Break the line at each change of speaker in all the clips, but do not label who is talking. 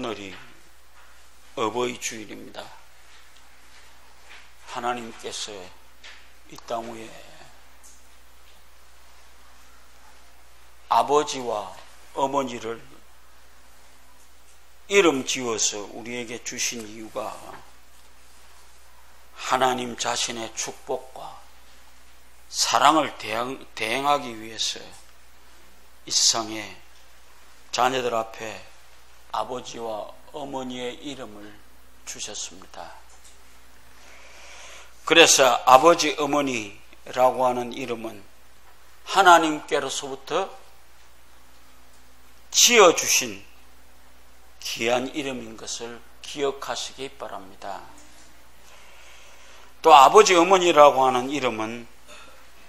오늘이 어버이 주일입니다. 하나님께서 이 땅 위에 아버지와 어머니를 이름 지어서 우리에게 주신 이유가 하나님 자신의 축복과 사랑을 대행하기 위해서 이 세상에 자녀들 앞에 아버지와 어머니의 이름을 주셨습니다. 그래서 아버지, 어머니라고 하는 이름은 하나님께로서부터 지어주신 귀한 이름인 것을 기억하시기 바랍니다. 또 아버지, 어머니라고 하는 이름은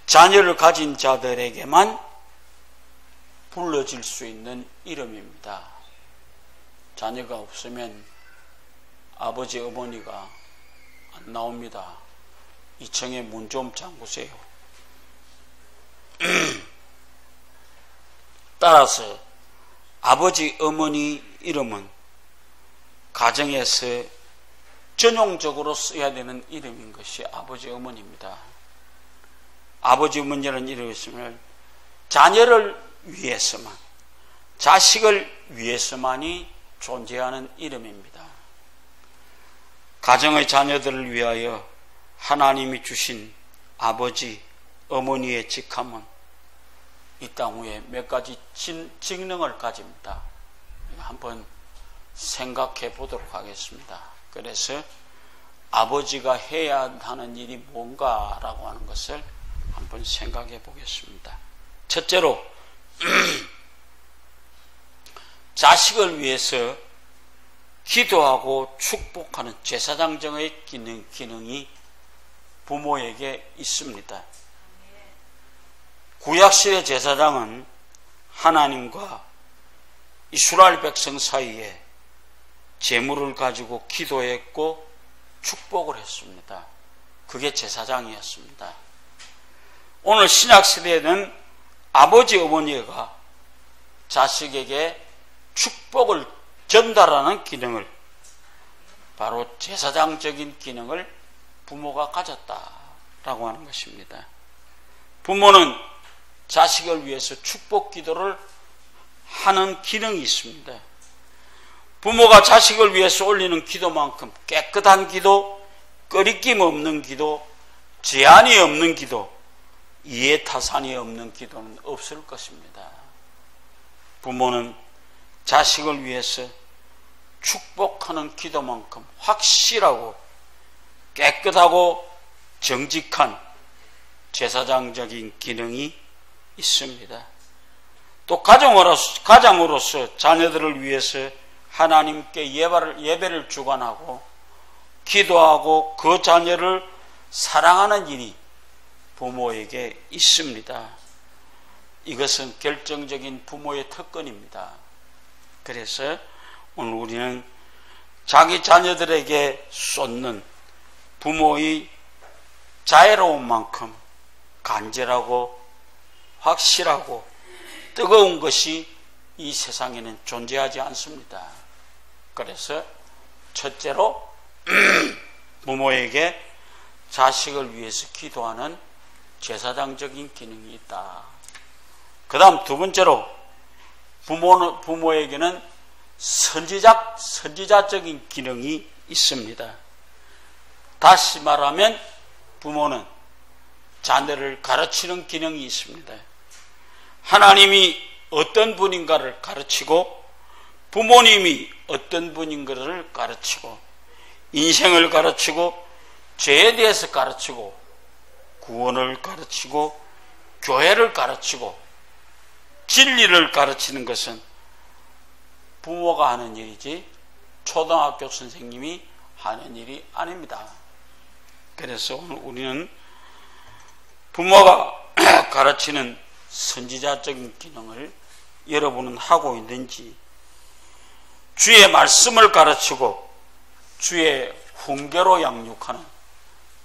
자녀를 가진 자들에게만 불러질 수 있는 이름입니다. 자녀가 없으면 아버지, 어머니가 안 나옵니다. 2층에 문 좀 잠그세요. 따라서 아버지, 어머니 이름은 가정에서 전용적으로 써야 되는 이름인 것이 아버지, 어머니입니다. 아버지, 어머니라는 이름이 있으면 자녀를 위해서만, 자식을 위해서만이 존재하는 이름입니다. 가정의 자녀들을 위하여 하나님이 주신 아버지, 어머니의 직함은 이 땅 위에 몇 가지 직능을 가집니다. 한번 생각해 보도록 하겠습니다. 그래서 아버지가 해야 하는 일이 뭔가라고 하는 것을 한번 생각해 보겠습니다. 첫째로 자식을 위해서 기도하고 축복하는 제사장정의 기능이 부모에게 있습니다. 구약시대 제사장은 하나님과 이스라엘 백성 사이에 제물을 가지고 기도했고 축복을 했습니다. 그게 제사장이었습니다. 오늘 신약시대에는 아버지, 어머니가 자식에게 축복을 전달하는 기능을, 바로 제사장적인 기능을 부모가 가졌다라고 하는 것입니다. 부모는 자식을 위해서 축복 기도를 하는 기능이 있습니다. 부모가 자식을 위해서 올리는 기도만큼 깨끗한 기도, 꺼리낌 없는 기도, 제한이 없는 기도, 이해타산이 없는 기도는 없을 것입니다. 부모는 자식을 위해서 축복하는 기도만큼 확실하고 깨끗하고 정직한 제사장적인 기능이 있습니다. 또 가장으로서 자녀들을 위해서 하나님께 예배를 주관하고 기도하고 그 자녀를 사랑하는 일이 부모에게 있습니다. 이것은 결정적인 부모의 특권입니다. 그래서 오늘 우리는 자기 자녀들에게 쏟는 부모의 자애로운 만큼 간절하고 확실하고 뜨거운 것이 이 세상에는 존재하지 않습니다. 그래서 첫째로 부모에게 자식을 위해서 기도하는 제사장적인 기능이 있다. 그 다음 두 번째로 부모에게는 선지자적인 기능이 있습니다. 다시 말하면 부모는 자녀를 가르치는 기능이 있습니다. 하나님이 어떤 분인가를 가르치고 부모님이 어떤 분인가를 가르치고 인생을 가르치고 죄에 대해서 가르치고 구원을 가르치고 교회를 가르치고 진리를 가르치는 것은 부모가 하는 일이지 초등학교 선생님이 하는 일이 아닙니다. 그래서 오늘 우리는 부모가 가르치는 선지자적인 기능을 여러분은 하고 있는지, 주의 말씀을 가르치고 주의 훈계로 양육하는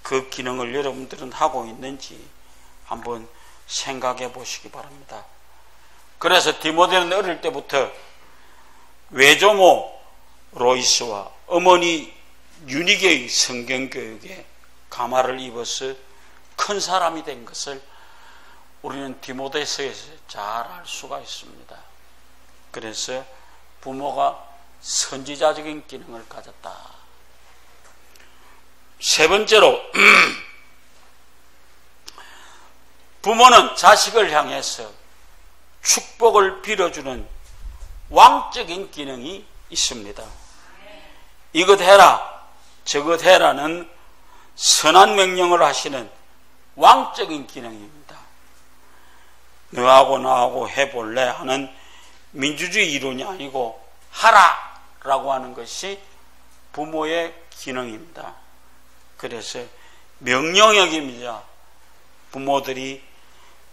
그 기능을 여러분들은 하고 있는지 한번 생각해 보시기 바랍니다. 그래서 디모데는 어릴 때부터 외조모 로이스와 어머니 유니게의 성경교육에 감화를 입어서 큰 사람이 된 것을 우리는 디모데서에서 잘 알 수가 있습니다. 그래서 부모가 선지자적인 기능을 가졌다. 세 번째로 부모는 자식을 향해서 축복을 빌어주는 왕적인 기능이 있습니다. 이것 해라 저것 해라는 선한 명령을 하시는 왕적인 기능입니다. 너하고 나하고 해볼래 하는 민주주의 이론이 아니고 하라 라고 하는 것이 부모의 기능입니다. 그래서 명령형입니다. 부모들이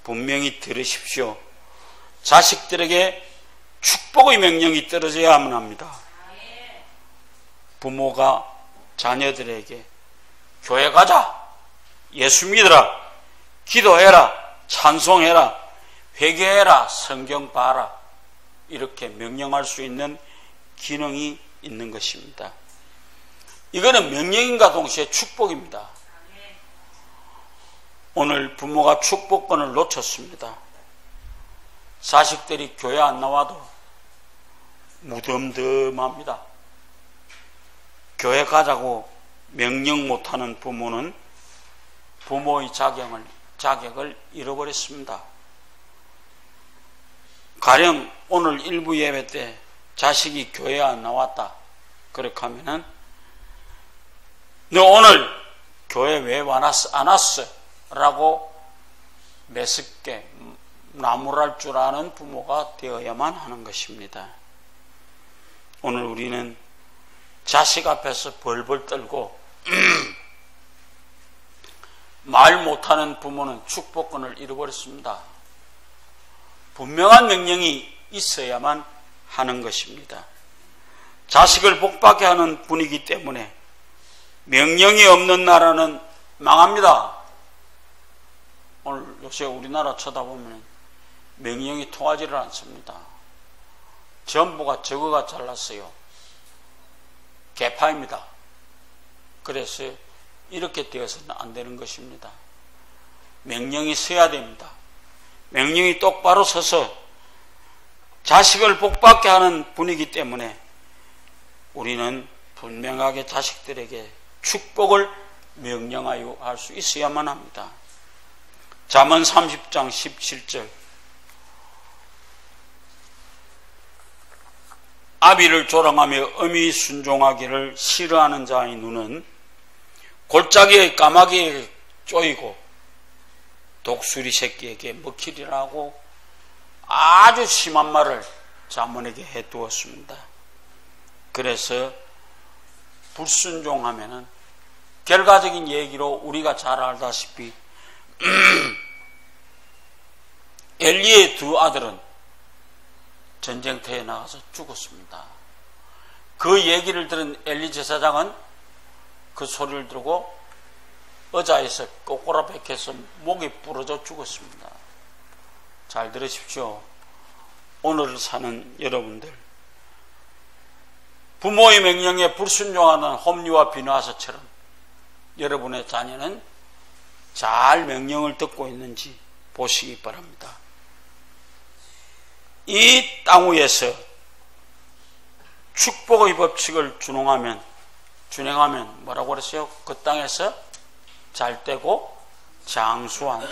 분명히 들으십시오. 자식들에게 축복의 명령이 떨어져야만 합니다. 부모가 자녀들에게 교회 가자, 예수 믿어라, 기도해라, 찬송해라, 회개해라, 성경 봐라 이렇게 명령할 수 있는 기능이 있는 것입니다. 이거는 명령인과 동시에 축복입니다. 오늘 부모가 축복권을 놓쳤습니다. 자식들이 교회 안 나와도 무덤덤합니다. 교회 가자고 명령 못하는 부모는 부모의 자격을 잃어버렸습니다. 가령 오늘 일부 예배 때 자식이 교회 안 나왔다. 그렇게 하면은 너 오늘 교회 왜 안 왔어? 라고 매섭게 나무랄 줄 아는 부모가 되어야만 하는 것입니다. 오늘 우리는 자식 앞에서 벌벌 떨고 말 못하는 부모는 축복권을 잃어버렸습니다. 분명한 명령이 있어야만 하는 것입니다. 자식을 복받게 하는 분이기 때문에 명령이 없는 나라는 망합니다. 오늘 요새 우리나라 쳐다보면 명령이 통하지를 않습니다. 전부가 저거가 잘났어요. 개파입니다. 그래서 이렇게 되어서는 안 되는 것입니다. 명령이 서야 됩니다. 명령이 똑바로 서서 자식을 복받게 하는 분이기 때문에 우리는 분명하게 자식들에게 축복을 명령하여 할 수 있어야만 합니다. 잠언 30장 17절 아비를 조롱하며 엄히 순종하기를 싫어하는 자의 눈은 골짜기의 까마귀에게 쪼이고 독수리 새끼에게 먹히리라고 아주 심한 말을 잠언에게 해두었습니다. 그래서 불순종하면은 결과적인 얘기로 우리가 잘 알다시피 엘리의 두 아들은 전쟁터에 나가서 죽었습니다. 그 얘기를 들은 엘리 제사장은 그 소리를 들고 의자에서 꼬꼬라 박혀서 목이 부러져 죽었습니다. 잘 들으십시오. 오늘 사는 여러분들, 부모의 명령에 불순종하는 홈리와 비누아서처럼 여러분의 자녀는 잘 명령을 듣고 있는지 보시기 바랍니다. 이 땅 위에서 축복의 법칙을 준행하면 뭐라고 그랬어요? 그 땅에서 잘 되고 장수한다.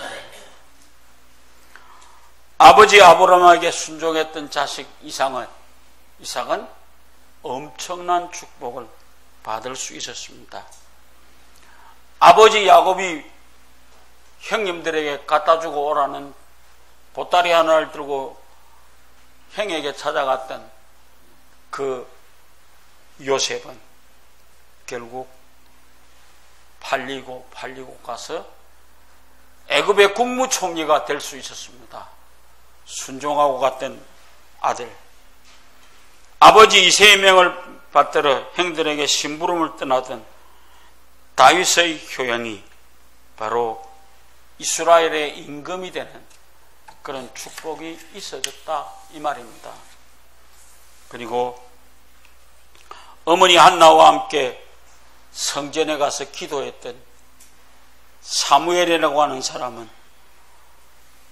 아버지 아브라함에게 순종했던 자식 이삭은 엄청난 축복을 받을 수 있었습니다. 아버지 야곱이 형님들에게 갖다 주고 오라는 보따리 하나를 들고 형에게 찾아갔던 그 요셉은 결국 팔리고 가서 애굽의 국무총리가 될 수 있었습니다. 순종하고 갔던 아들. 아버지 이새의 명을 받들어 형들에게 심부름을 떠나던 다윗의 효연이 바로 이스라엘의 임금이 되는 그런 축복이 있어졌다 이 말입니다. 그리고 어머니 한나와 함께 성전에 가서 기도했던 사무엘이라고 하는 사람은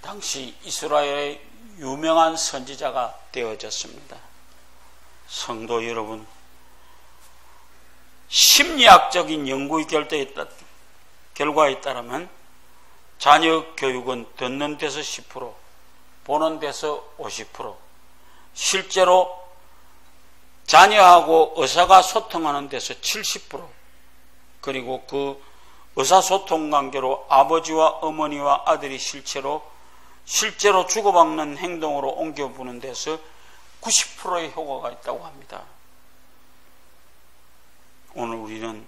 당시 이스라엘의 유명한 선지자가 되어졌습니다. 성도 여러분, 심리학적인 연구의 결과에 따르면 자녀 교육은 듣는 데서 10%, 보는 데서 50%, 실제로 자녀하고 의사가 소통하는 데서 70%, 그리고 그 의사소통 관계로 아버지와 어머니와 아들이 실제로 주고받는 행동으로 옮겨보는 데서 90%의 효과가 있다고 합니다. 오늘 우리는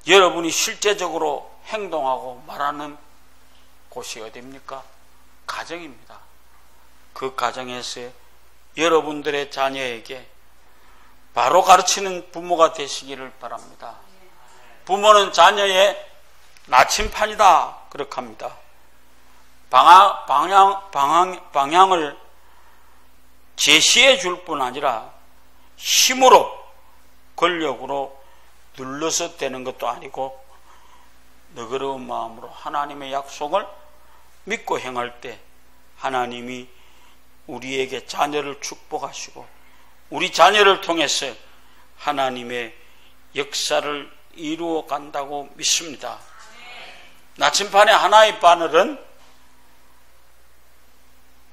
여러분이 실제적으로 행동하고 말하는 곳이 어디입니까? 가정입니다. 그 가정에서 여러분들의 자녀에게 바로 가르치는 부모가 되시기를 바랍니다. 부모는 자녀의 나침판이다 그렇게 합니다. 방향을 제시해 줄 뿐 아니라 힘으로, 권력으로 눌러서 되는 것도 아니고 너그러운 마음으로 하나님의 약속을 믿고 행할 때 하나님이 우리에게 자녀를 축복하시고 우리 자녀를 통해서 하나님의 역사를 이루어 간다고 믿습니다. 나침판의 하나의 바늘은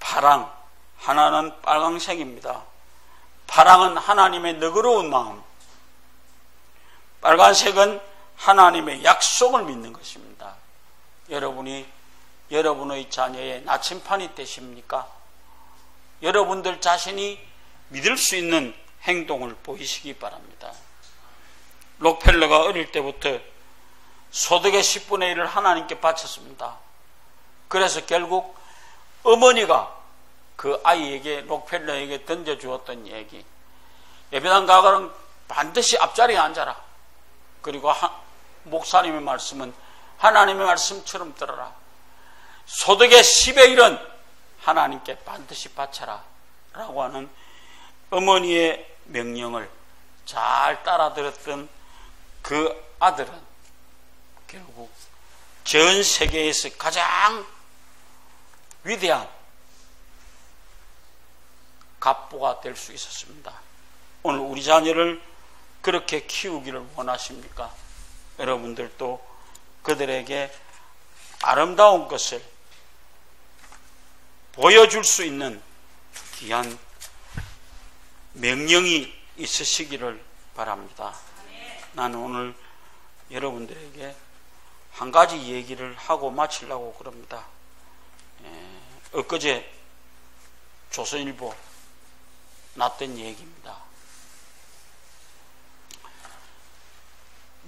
파랑, 하나는 빨강색입니다. 파랑은 하나님의 너그러운 마음, 빨간색은 하나님의 약속을 믿는 것입니다. 여러분이 여러분의 자녀의 나침판이 되십니까? 여러분들 자신이 믿을 수 있는 행동을 보이시기 바랍니다. 록펠러가 어릴 때부터 소득의 10분의 1을 하나님께 바쳤습니다. 그래서 결국 어머니가 그 아이에게, 록펠러에게 던져주었던 얘기, 예배당 가거는 반드시 앞자리에 앉아라. 그리고 목사님의 말씀은 하나님의 말씀처럼 들어라. 소득의 10의 1은 하나님께 반드시 바쳐라 라고 하는 어머니의 명령을 잘 따라들었던 그 아들은 결국 전 세계에서 가장 위대한 갑부가 될 수 있었습니다. 오늘 우리 자녀를 그렇게 키우기를 원하십니까? 여러분들도 그들에게 아름다운 것을 보여줄 수 있는 귀한 명령이 있으시기를 바랍니다. 나는 오늘 여러분들에게 한 가지 얘기를 하고 마치려고 그럽니다. 엊그제 조선일보 났던 얘기입니다.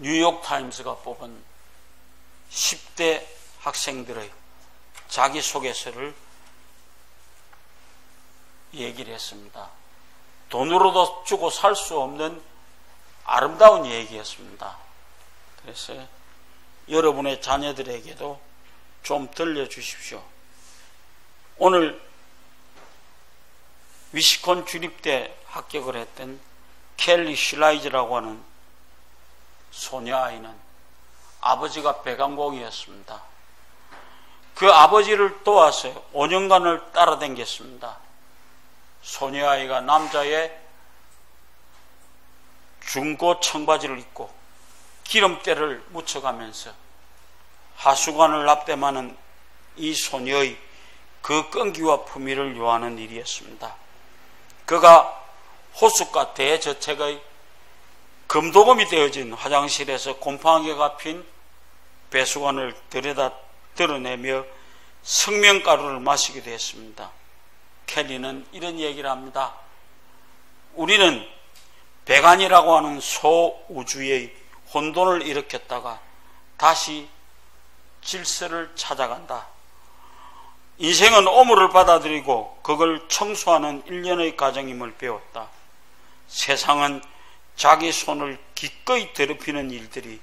뉴욕타임스가 뽑은 10대 학생들의 자기소개서를 얘기를 했습니다. 돈으로도 주고 살 수 없는 아름다운 얘기였습니다. 그래서 여러분의 자녀들에게도 좀 들려주십시오. 오늘 위스콘 주립대 합격을 했던 켈리 실라이즈라고 하는 소녀아이는 아버지가 배강공이었습니다. 그 아버지를 도와서 5년간을 따라다녔습니다. 소녀아이가 남자의 중고 청바지를 입고 기름때를 묻혀가면서 하수관을 납땜하는 이 소녀의 그 끈기와 품위를 요하는 일이었습니다. 그가 호숫가 대저택의 금도금이 되어진 화장실에서 곰팡이가 핀 배수관을 들여다 드러내며 생명가루를 마시게 되었습니다. 켈리는 이런 얘기를 합니다. 우리는 배관이라고 하는 소우주의 혼돈을 일으켰다가 다시 질서를 찾아간다. 인생은 오물을 받아들이고 그걸 청소하는 일련의 과정임을 배웠다. 세상은 자기 손을 기꺼이 더럽히는 일들이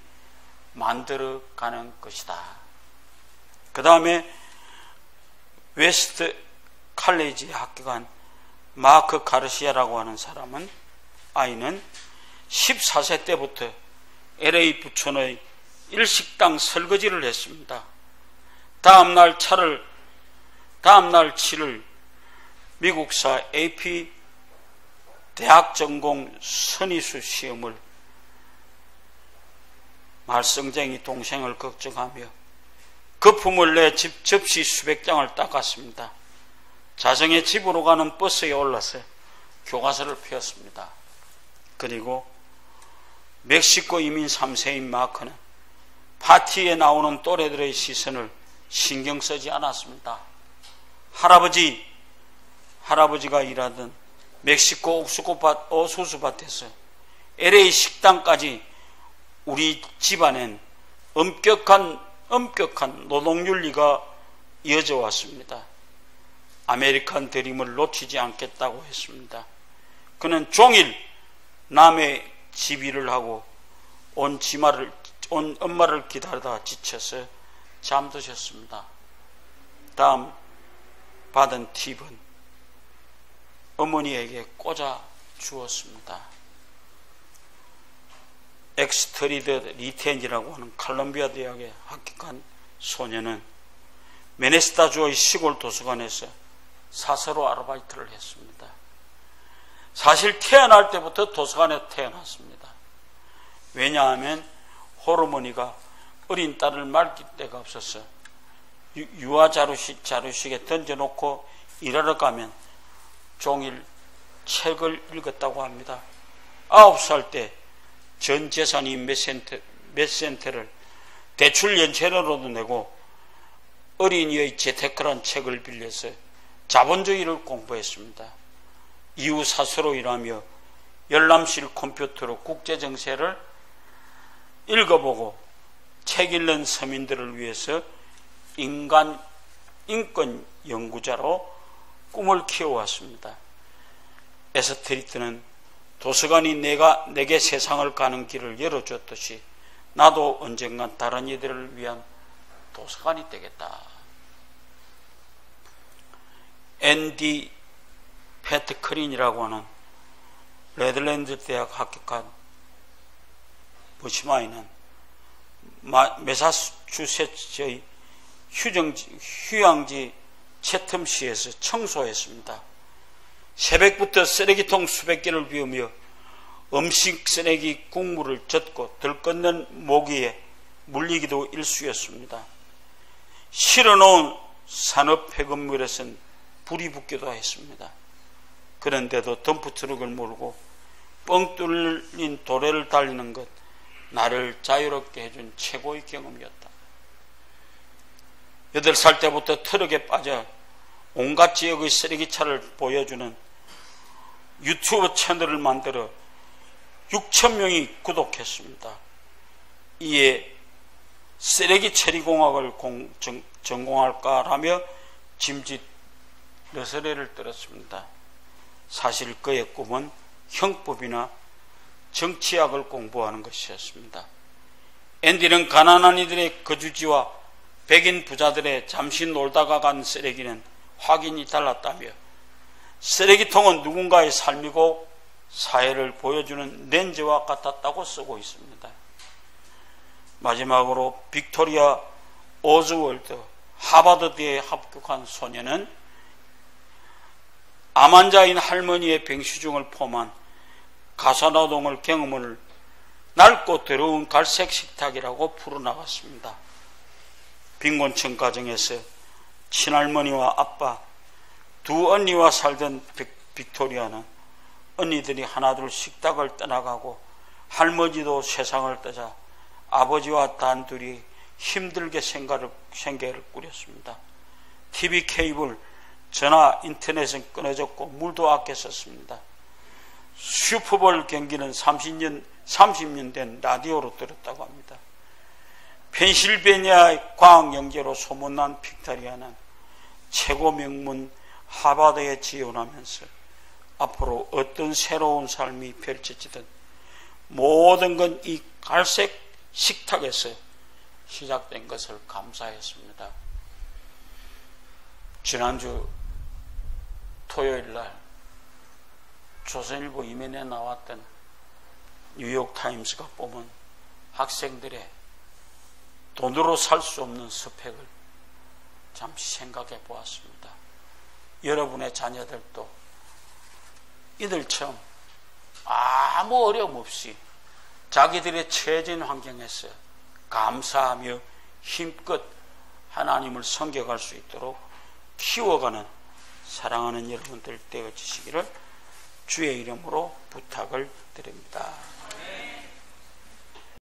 만들어가는 것이다. 그 다음에 웨스트 칼리지에 합격한 마크 가르시아라고 하는 사람은 아이는 14세 때부터 LA 부천의 일식당 설거지를 했습니다. 다음날 치를 미국사 AP 대학 전공 선의수 시험을 말썽쟁이 동생을 걱정하며 거품을 내 접시 수백 장을 닦았습니다. 자정에 집으로 가는 버스에 올라서 교과서를 펴었습니다. 그리고 멕시코 이민 3세인 마크는 파티에 나오는 또래들의 시선을 신경 쓰지 않았습니다. 할아버지가 일하던 멕시코 옥수수밭에서 LA 식당까지 우리 집안엔 엄격한 노동윤리가 이어져 왔습니다. 아메리칸 드림을 놓치지 않겠다고 했습니다. 그는 종일 남의 집 일을 하고 온 엄마를 기다리다 지쳐서 잠드셨습니다. 다음 받은 팁은 어머니에게 꽂아 주었습니다. 엑스트리드 리텐이라고 하는 칼럼비아 대학에 합격한 소녀는 미네소타주의 시골 도서관에서 사서로 아르바이트를 했습니다. 사실 태어날 때부터 도서관에 태어났습니다. 왜냐하면 호르몬이가 어린 딸을 맡길 데가 없어서 유아 자루식에 던져놓고 일하러 가면 종일 책을 읽었다고 합니다. 9살 때 전 재산이 몇 센트를 대출 연체료로도 내고 어린이의 재테크란 책을 빌려서 자본주의를 공부했습니다. 이후 사서로 일하며 열람실 컴퓨터로 국제정세를 읽어보고 책 읽는 서민들을 위해서 인권 연구자로 꿈을 키워왔습니다. 에스트리트는 도서관이 내게 세상을 가는 길을 열어줬듯이 나도 언젠간 다른 이들을 위한 도서관이 되겠다. 앤디 패트크린이라고 하는 레드랜드 대학 합격한 버시마이는 매사추세츠의 휴양지 채텀시에서 청소했습니다. 새벽부터 쓰레기통 수백 개를 비우며 음식 쓰레기 국물을 젓고 들끓는 모기에 물리기도 일쑤였습니다. 실어놓은 산업 폐건물에선 불이 붙기도 했습니다. 그런데도 덤프트럭을 몰고 뻥 뚫린 도로를 달리는 것, 나를 자유롭게 해준 최고의 경험이었다. 8살 때부터 트럭에 빠져 온갖 지역의 쓰레기차를 보여주는 유튜브 채널을 만들어 6,000명이 구독했습니다. 이에 쓰레기 처리공학을 전공할까라며 짐짓 너스레를 떨었습니다. 사실 그의 꿈은 형법이나 정치학을 공부하는 것이었습니다. 앤디는 가난한 이들의 거주지와 백인 부자들의 잠시 놀다가 간 쓰레기는 확연히 달랐다며 쓰레기통은 누군가의 삶이고 사회를 보여주는 렌즈와 같았다고 쓰고 있습니다. 마지막으로 빅토리아 오즈월드 하버드대에 합격한 소녀는 암 환자인 할머니의 병시중을 포함한 가사노동을 경험을 낡고 더러운 갈색 식탁이라고 풀어나갔습니다. 빈곤층 가정에서 친할머니와 아빠, 두 언니와 살던 빅토리아는 언니들이 하나둘 식탁을 떠나가고 할머니도 세상을 떠자 아버지와 단둘이 힘들게 생계를 꾸렸습니다. TV 케이블, 전화, 인터넷은 끊어졌고 물도 아껴 썼습니다. 슈퍼볼 경기는 30년 된 라디오로 들었다고 합니다. 펜실베니아의 과학연구로 소문난 빅토리아는 최고 명문 하버드에 지원하면서 앞으로 어떤 새로운 삶이 펼쳐지든 모든 건 이 갈색 식탁에서 시작된 것을 감사했습니다. 지난주 토요일 날 조선일보 이면에 나왔던 뉴욕타임스가 뽑은 학생들의 돈으로 살 수 없는 스펙을 잠시 생각해 보았습니다. 여러분의 자녀들도 이들처럼 아무 어려움 없이 자기들의 처해진 환경에서 감사하며 힘껏 하나님을 섬겨갈 수 있도록 키워가는 사랑하는 여러분들 되어지시기를 주의 이름으로 부탁을 드립니다.